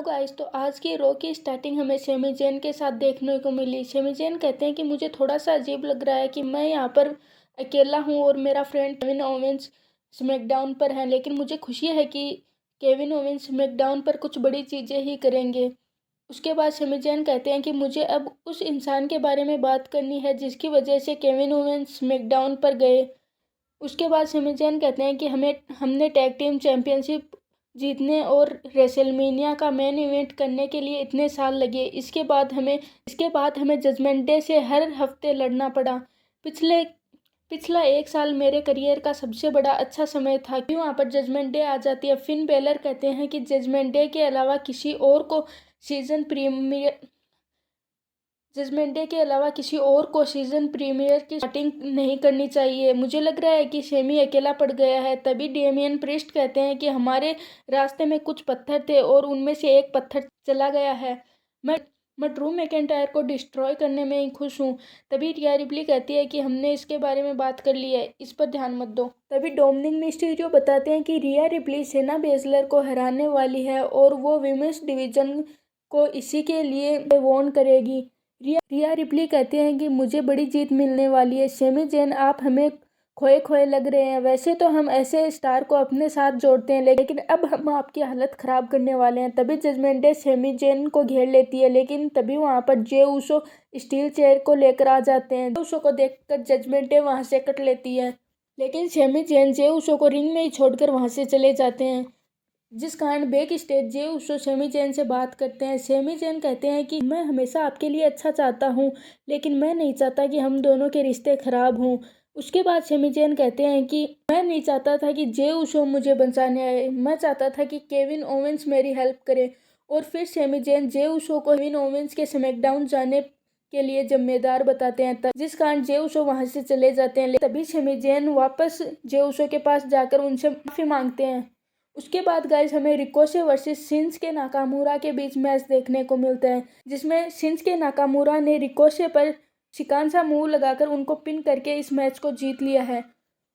Guys, तो आज की रॉ की स्टार्टिंग हमें सेमी जेन के साथ देखने को मिली। सेमी जेन कहते हैं कि मुझे थोड़ा सा अजीब लग रहा है कि मैं यहाँ पर अकेला हूँ और मेरा फ्रेंड केविन ओवेंस स्मैकडाउन पर है, लेकिन मुझे खुशी है कि केविन ओवेंस स्मैकडाउन पर कुछ बड़ी चीज़ें ही करेंगे। उसके बाद सेमी जेन कहते हैं कि मुझे अब उस इंसान के बारे में बात करनी है जिसकी वजह से केविन ओवेंस स्मैकडाउन पर गए। उसके बाद सेमी जेन कहते हैं कि हमने टैग टीम चैंपियनशिप जीतने और रेसलमेनिया का मेन इवेंट करने के लिए इतने साल लगे। इसके बाद हमें जजमेंट डे से हर हफ्ते लड़ना पड़ा। पिछला एक साल मेरे करियर का सबसे बड़ा अच्छा समय था कि वहाँ पर जजमेंट डे आ जाती है। फिन बेलर कहते हैं कि जजमेंट डे के अलावा किसी और को सीजन प्रीमियर की स्टार्टिंग नहीं करनी चाहिए। मुझे लग रहा है कि सेमी अकेला पड़ गया है। तभी डेमियन प्रिस्ट कहते हैं कि हमारे रास्ते में कुछ पत्थर थे और उनमें से एक पत्थर चला गया है। मैं ड्रू मैकिंटायर को डिस्ट्रॉय करने में ही खुश हूँ। तभी रिया रिप्ली कहती है कि हमने इसके बारे में बात कर ली है, इस पर ध्यान मत दो। तभी डोमिनिक मिस्टीरियो बताते हैं कि रिया रिप्ली शेना बेसलर को हराने वाली है और वो विमेंस डिवीजन को इसी के लिए वॉर्न करेगी। रिया रिप्ली कहते हैं कि मुझे बड़ी जीत मिलने वाली है। सेमी जेन, आप हमें खोए खोए लग रहे हैं। वैसे तो हम ऐसे स्टार को अपने साथ जोड़ते हैं, लेकिन अब हम आपकी हालत खराब करने वाले हैं। तभी जजमेंट डे सेमी जेन को घेर लेती है, लेकिन तभी वहां पर जे उसो स्टील चेयर को लेकर आ जाते हैं। जे उसो को देखकर जजमेंट डे वहां से कट लेती है, लेकिन सेमी जेन जे उसो को रिंग में ही छोड़कर वहां से चले जाते हैं, जिस कारण बैक स्टेज जे उसो सेमी जेन से बात करते हैं। सेमी जेन कहते हैं कि मैं हमेशा आपके लिए अच्छा चाहता हूँ, लेकिन मैं नहीं चाहता कि हम दोनों के रिश्ते खराब हों। उसके बाद सेमी जेन कहते हैं कि मैं नहीं चाहता था कि जे उसो मुझे बचाने आए, मैं चाहता था कि केविन ओवेंस मेरी हेल्प करे। और फिर सेमी जेन जे उसो को केविन ओवेंस के स्मैकडाउन जाने के लिए जिम्मेदार बताते हैं, जिस कारण जे उसो वहां से चले जाते हैं। तभी सेमी जेन वापस जे उसो के पास जाकर उनसे माफी मांगते हैं। उसके बाद गाइस, हमें रिकोशे वर्सेस शिंसुके नाकामुरा के बीच मैच देखने को मिलता है, जिसमें शिंसुके नाकामुरा ने रिकोशे पर शिकांसा मूव लगाकर उनको पिन करके इस मैच को जीत लिया है।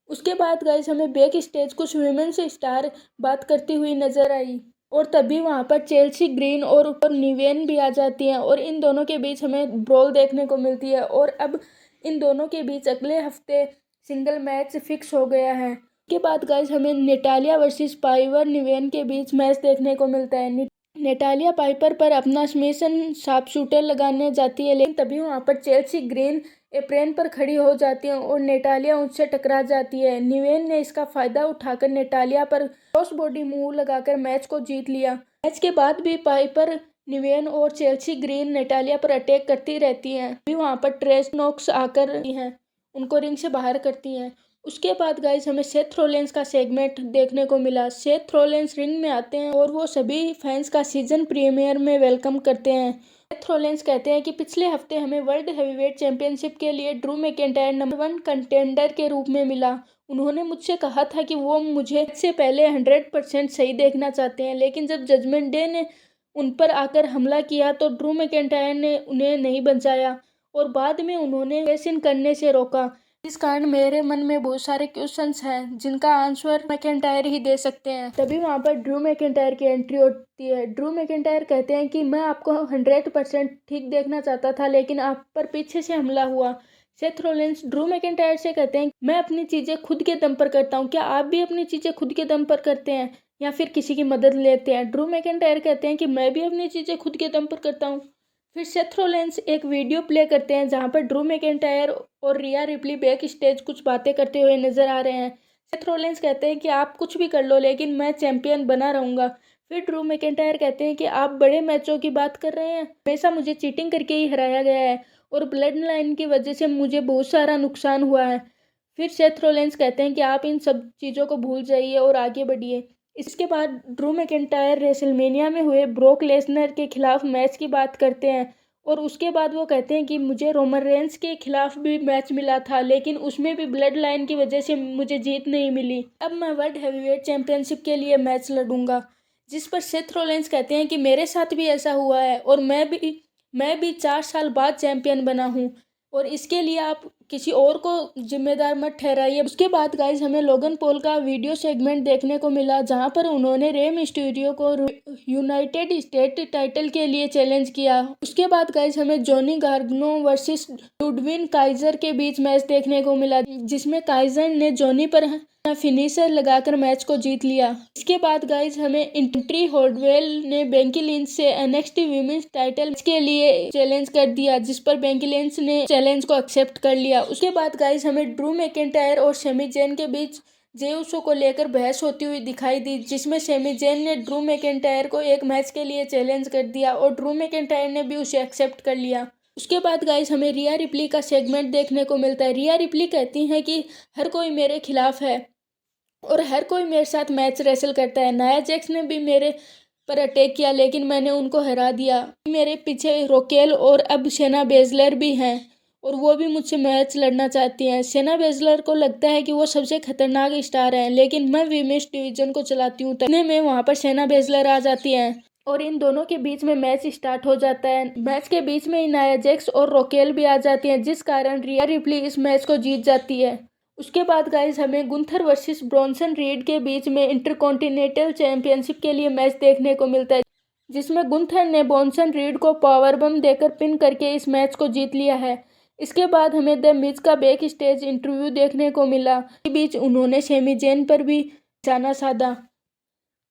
उसके बाद गाइस, हमें बैक स्टेज कुछ वुमेन्स स्टार बात करती हुई नजर आई और तभी वहां पर चेल्सी ग्रीन और ऊपर निवेन भी आ जाती हैं और इन दोनों के बीच हमें ब्रॉल देखने को मिलती है। और अब इन दोनों के बीच अगले हफ्ते सिंगल मैच फिक्स हो गया है। के बाद गाइस, हमें नेटालिया वर्सेस पाइपर निवेन के बीच मैच देखने को मिलता है। नेटालिया पाइपर पर अपना स्मेशन शार्प शूटर लगाने जाती है, लेकिन तभी वहां पर चेल्सी ग्रीन एप्रेन पर खड़ी हो जाती है और नेटालिया उससे टकरा जाती है। निवेन ने इसका फायदा उठाकर नेटालिया पर क्रॉस बॉडी मूव लगाकर मैच को जीत लिया। मैच के बाद भी पाइपर, निवेन और चेल्सी ग्रीन नेटालिया पर अटैक करती रहती हैं। अभी वहां पर ट्रेश नॉक्स आकर उनको रिंग से बाहर करती हैं। उसके बाद गाइस, हमें सेथ रॉलिन्स का सेगमेंट देखने को मिला। सेथ रॉलिन्स रिंग में आते हैं और वो सभी फैंस का सीजन प्रीमियर में वेलकम करते हैं। सेथ रॉलिन्स कहते हैं कि पिछले हफ्ते हमें वर्ल्ड हैवीवेट चैंपियनशिप के लिए ड्रू मैकिंटायर नंबर 1 कंटेंडर के रूप में मिला। उन्होंने मुझसे कहा था कि वो मुझे से पहले 100% सही देखना चाहते हैं, लेकिन जब जजमेंट डे ने उन पर आकर हमला किया तो ड्रू मैकिंटायर ने उन्हें नहीं बचाया और बाद में उन्होंने कैश इन करने से रोका। इस कारण मेरे मन में बहुत सारे क्वेश्चंस हैं जिनका आंसर मैकिंटायर ही दे सकते हैं। तभी वहां पर ड्रू मैकिंटायर की एंट्री होती है। ड्रू मैकिंटायर कहते हैं कि मैं आपको 100% ठीक देखना चाहता था, लेकिन आप पर पीछे से हमला हुआ। सेथ रॉलिन्स ड्रू मैकिंटायर से कहते हैं मैं अपनी चीजें खुद के दम पर करता हूँ, क्या आप भी अपनी चीजें खुद के दम पर करते हैं या फिर किसी की मदद लेते हैं? ड्रू मैकिंटायर कहते हैं कि मैं भी अपनी चीजें खुद के दम पर करता हूँ। फिर सेथ रॉलिन्स एक वीडियो प्ले करते हैं जहां पर ड्रू मैकिंटायर और रिया रिप्ली बैक स्टेज कुछ बातें करते हुए नजर आ रहे हैं। सेथ रॉलिन्स कहते हैं कि आप कुछ भी कर लो, लेकिन मैं चैंपियन बना रहूंगा। फिर ड्रू मैकिंटायर कहते हैं कि आप बड़े मैचों की बात कर रहे हैं, हमेशा मुझे चीटिंग करके ही हराया गया है और ब्लड लाइन की वजह से मुझे बहुत सारा नुकसान हुआ है। फिर सेथ रॉलिन्स कहते हैं कि आप इन सब चीज़ों को भूल जाइए और आगे बढ़िए। इसके बाद ड्रू मैकिंटायर रेसलमेनिया में हुए ब्रोक लेसनर के खिलाफ मैच की बात करते हैं और उसके बाद वो कहते हैं कि मुझे रोमन रेंस के खिलाफ भी मैच मिला था, लेकिन उसमें भी ब्लड लाइन की वजह से मुझे जीत नहीं मिली। अब मैं वर्ल्ड हैवीवेट चैंपियनशिप के लिए मैच लड़ूंगा। जिस पर सेथ रॉलिन्स कहते हैं कि मेरे साथ भी ऐसा हुआ है और मैं भी 4 साल बाद चैंपियन बना हूँ और इसके लिए आप किसी और को जिम्मेदार मत ठहराइए। उसके बाद गाइज हमें लोगन पॉल का वीडियो सेगमेंट देखने को मिला, जहां पर उन्होंने रे मिस्टीरियो को यूनाइटेड स्टेट टाइटल के लिए चैलेंज किया। उसके बाद गाइज हमें जॉनी गार्गनो वर्सेस लुडविन काइजर के बीच मैच देखने को मिला, जिसमें काइजर ने जॉनी पर फिनिशर लगाकर मैच को जीत लिया। इसके बाद गाइज हमें इंट्री होल्डवेल ने बेंकी लिंच से एनएक्सटी वीमेंस टाइटल के लिए चैलेंज कर दिया, जिस पर बेंकी लिंच ने चैलेंज को एक्सेप्ट कर लिया। उसके बाद गाइज हमें ड्रू मैकिंटायर और सेमी जेन के बीच जे उसो को लेकर बहस होती हुई दिखाई दी, जिसमें सेमी जेन ने ड्रू मैकिंटायर को एक मैच के लिए चैलेंज कर दिया और ड्रू मैकिंटायर ने भी उसे एक्सेप्ट कर लिया। उसके बाद गाइज हमें रिया रिप्ली का सेगमेंट देखने को मिलता है। रिया रिप्ली कहती हैं कि हर कोई मेरे खिलाफ है और हर कोई मेरे साथ मैच रेसल करता है। नाया जैक्स ने भी मेरे पर अटैक किया, लेकिन मैंने उनको हरा दिया। मेरे पीछे रोकेल और अब शेना बेजलर भी हैं और वो भी मुझसे मैच लड़ना चाहती हैं। शेना बेजलर को लगता है कि वो सबसे खतरनाक स्टार हैं, लेकिन मैं वीमेंस डिवीजन को चलाती हूँ। तब में वहाँ पर शेना बेजलर आ जाती हैं और इन दोनों के बीच में मैच स्टार्ट हो जाता है। मैच के बीच में नाया जैक्स और रोकेल भी आ जाती हैं, जिस कारण रिया रिप्ली इस मैच को जीत जाती है। उसके बाद गाइज हमें गुंथर वर्सेस ब्रॉन्सन रीड के बीच में इंटरकॉन्टिनेंटल चैंपियनशिप के लिए मैच देखने को मिलता है, जिसमें गुंथर ने ब्रॉन्सन रीड को पावर बम देकर पिन करके इस मैच को जीत लिया है। इसके बाद हमें द मिज का बैक स्टेज इंटरव्यू देखने को मिला। इस बीच उन्होंने सेमी जेन पर भी निशाना साधा।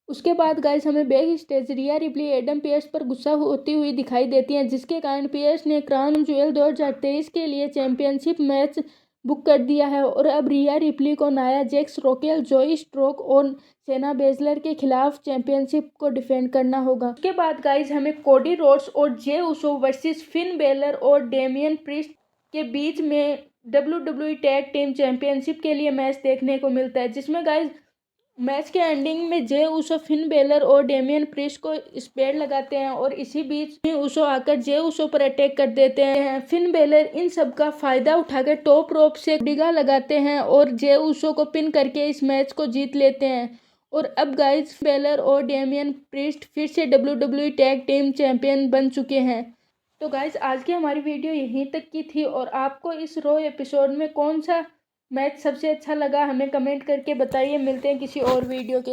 उसके बाद गाइस हमें बैक स्टेज रिया रिप्ली एडम पियर्स पर गुस्सा होती हुई दिखाई देती हैं, जिसके कारण पियर्स ने क्राउन ज्वेल 2023 के लिए चैंपियनशिप मैच बुक कर दिया है और अब रिया रिप्ली को नाया जैक्स, रोकेल, जोई स्ट्रोक और शेना बेजलर के खिलाफ चैंपियनशिप को डिफेंड करना होगा। उसके बाद गाइज हमें कोडी रोड्स और जे उसो वर्सेस फिन बेलर और डेमियन प्रीस्ट के बीच में WWE टैग टीम चैंपियनशिप के लिए मैच देखने को मिलता है, जिसमें गाइज मैच के एंडिंग में जे उसो फिन बेलर और डेमियन प्रीस्ट को स्पेयर लगाते हैं और इसी बीच उसो आकर जे उसो पर अटैक कर देते हैं। फिन बेलर इन सब का फायदा उठाकर टॉप रोप से डिगा लगाते हैं और जे उसो को पिन करके इस मैच को जीत लेते हैं और अब गाइज बेलर और डेमियन प्रीस्ट फिर से WWE टैग टीम चैंपियन बन चुके हैं। तो गाइज आज की हमारी वीडियो यहीं तक की थी और आपको इस रो एपिसोड में कौन सा मैच सबसे अच्छा लगा हमें कमेंट करके बताइए। मिलते हैं किसी और वीडियो के